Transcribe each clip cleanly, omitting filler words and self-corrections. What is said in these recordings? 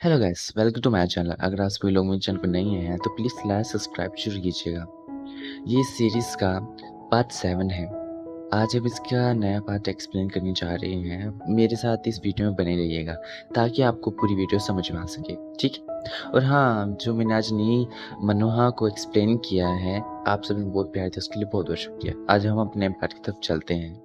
Hello guys, welcome to my channel. अगर आप सभी लोग मेरे चैनल पर नए हैं तो प्लीज़ लाइक सब्सक्राइब जरूर कीजिएगा। ये सीरीज़ का पार्ट 7 है। आज हम इसका नया पार्ट एक्सप्लेन करने जा रहे हैं। मेरे साथ इस वीडियो में बने रहिएगा ताकि आपको पूरी वीडियो समझ में आ सके, ठीक है? और हाँ, जो मैंने आज नई मनोहा को एक्सप्लेन किया है, आप सभी ने बहुत प्यार दिया, उसके लिए बहुत-बहुत शुक्रिया। आज हम अपने पार्ट की तरफ चलते हैं।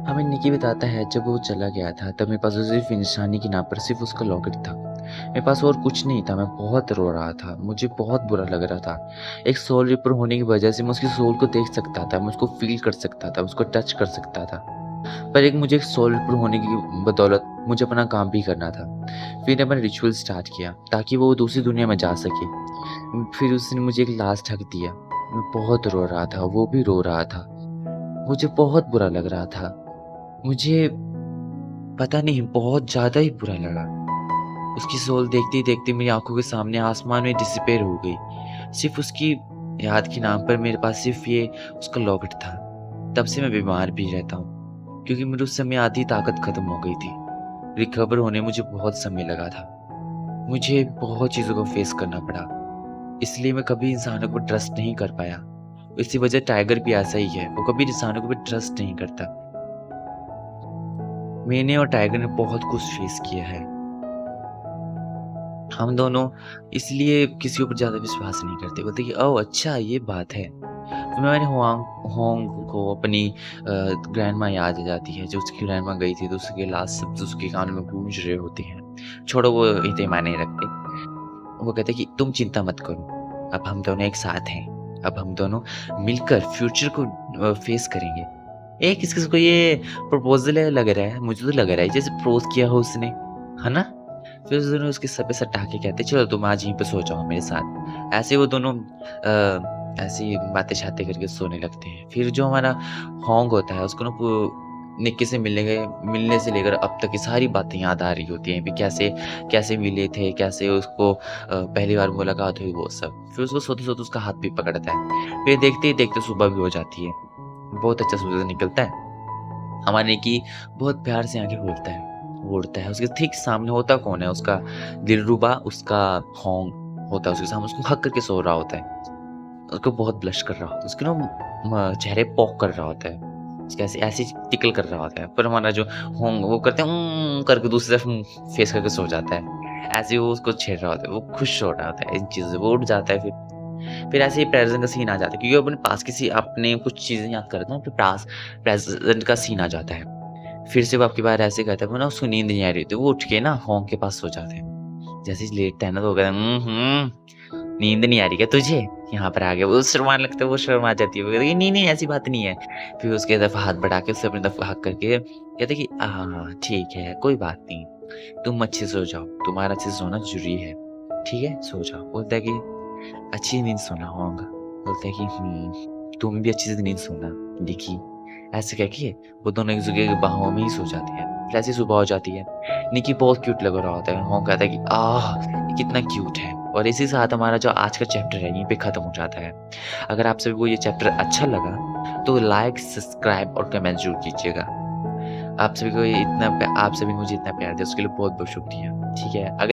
हमें निकी बताता है जब वो चला गया था तब मेरे पास सिर्फ निशानी के नाम पर सिर्फ उसका लॉकेट था। मेरे पास और कुछ नहीं था। मैं बहुत रो रहा था, मुझे बहुत बुरा लग रहा था। एक सोल रिपर होने की वजह से मैं उसकी सोल को देख सकता था, मैं उसको फील कर सकता था, उसको टच कर सकता था। पर एक सोल रिपर होने की बदौलत मुझे अपना काम भी करना था। फिर मैंने रिचुअल स्टार्ट किया ताकि वो दूसरी दुनिया में जा सके। फिर उसने मुझे एक लास्ट हक दिया। मैं बहुत रो रहा था, वो भी रो रहा था। मुझे बहुत बुरा लग रहा था। मुझे पता नहीं, बहुत ज़्यादा ही बुरा लगा। उसकी सोल देखते ही देखते मेरी आँखों के सामने आसमान में डिसिपेयर हो गई। सिर्फ़ उसकी याद के नाम पर मेरे पास सिर्फ़ ये उसका लॉकेट था। तब से मैं बीमार भी रहता हूँ, क्योंकि मेरी उस समय आधी ताकत ख़त्म हो गई थी। रिकवर होने मुझे बहुत समय लगा था। मुझे बहुत चीज़ों को फ़ेस करना पड़ा, इसलिए मैं कभी इंसानों को ट्रस्ट नहीं कर पाया। इसी वजह टाइगर भी ऐसा ही है, वो कभी इंसानों को भी ट्रस्ट नहीं करता। मैंने और टाइगर ने बहुत कुछ फ़ेस किया है। हम दोनों इसलिए किसी ऊपर ज़्यादा विश्वास नहीं करते। बोलते कि ओह! अच्छा ये बात है। फिर मैंने होंग को अपनी ग्रैंडमा याद आ जाती है। जो उसकी ग्रैंडमा गई थी तो उसके लास्ट शब्द उसके कानों में गूंज रहे होते हैं। छोड़ो, वो इतने मायने नहीं रखते। वो कहते हैं कि तुम चिंता मत करो, अब हम दोनों एक साथ हैं। अब हम दोनों मिलकर फ्यूचर को फेस करेंगे। किसको को ये प्रपोज़ल है लग रहा है। मुझे तो लग रहा है जैसे प्रपोज़ किया हो उसने, है ना? फिर उस दोनों उसके सर पे सर टाँग के कहते चलो तुम आज यहीं पे सो जाओ मेरे साथ। ऐसे वो दोनों ऐसे ही बातें-शातें करके सोने लगते हैं। फिर जो हमारा होंग होता है उसको ना निक्की से मिलने से लेकर अब तक की सारी बातें याद आ रही होती हैं। भी कैसे कैसे मिले थे, कैसे उसको पहली बार मुलाकात हुई वो सब। फिर उसको सोते-सोते उसका हाथ भी पकड़ता है। फिर देखते ही देखते सुबह भी हो जाती है। बहुत अच्छा सूरज निकलता है। हमारा निकी बहुत प्यार से आके बोलता है, वो उड़ता है। उसके ठीक सामने होता कौन है? उसका दिलरुबा, उसका होंग होता है उसके सामने, उसको हग करके सो रहा होता है। उसको बहुत ब्लश कर रहा होता है। उसके ना चेहरे पोक कर रहा होता है। कैसे ऐसे टिकल कर रहा होता है। पर हमारा जो होंग वो करते हैं करके दूसरी तरफ फेस करके सो जाता है। ऐसे ही वो उसको छेड़ रहा होता है। वो खुश हो रहा होता है इन चीज़ों से। वो उठ जाता है फिर ऐसे ही प्रेज़ेंट का सीन आ जाता है, क्योंकि अपने पास किसी अपने कुछ चीज़ें याद करता है ना, फिर प्रेज़ेंट का सीन आ जाता है। फिर से वो आपकी बात ऐसे कहता है, वो ना उसको नींद नहीं आ रही होती, वो उठ के ना होंग के पास सो जाता है। जैसे ही लेटता है ना तो वो कहता है, नींद नहीं आ रही क्या तुझे? यहाँ पर आ गया। वो शर्माने लगता है, वो शर्मा जाती है। वो कहती है, नहीं-नहीं ऐसी बात नहीं है। फिर उसकी तरफ हाथ बढ़ा के उसे अपनी तरफ हग करके कहते हैं कि ठीक है, कोई बात नहीं। तुम अच्छे से सो जाओ, तुम्हारा अच्छे से सोना ज़रूरी है। ठीक है, सो जाओ। बोलता है कि अच्छी नींद सोना होगा। बोलता है कि तुम भी अच्छी से नींद सोना देखी। ऐसे कह के वो दोनों एक-दूसरे की बाहों में ही सो जाते हैं। फिर ऐसे ही सुबह हो जाती है। निकी बहुत क्यूट लग रहा होता है। होंग कहता है कि ये कितना क्यूट है। और इसी के साथ हमारा जो आज का चैप्टर है यहीं पे खत्म हो जाता है। अगर आप सभी को ये चैप्टर अच्छा लगा तो लाइक, सब्सक्राइब और कमेंट ज़रूर कीजिएगा। आप सभी ने मुझे इतना प्यार दिया उसके लिए बहुत-बहुत शुक्रिया। ठीक है? अगर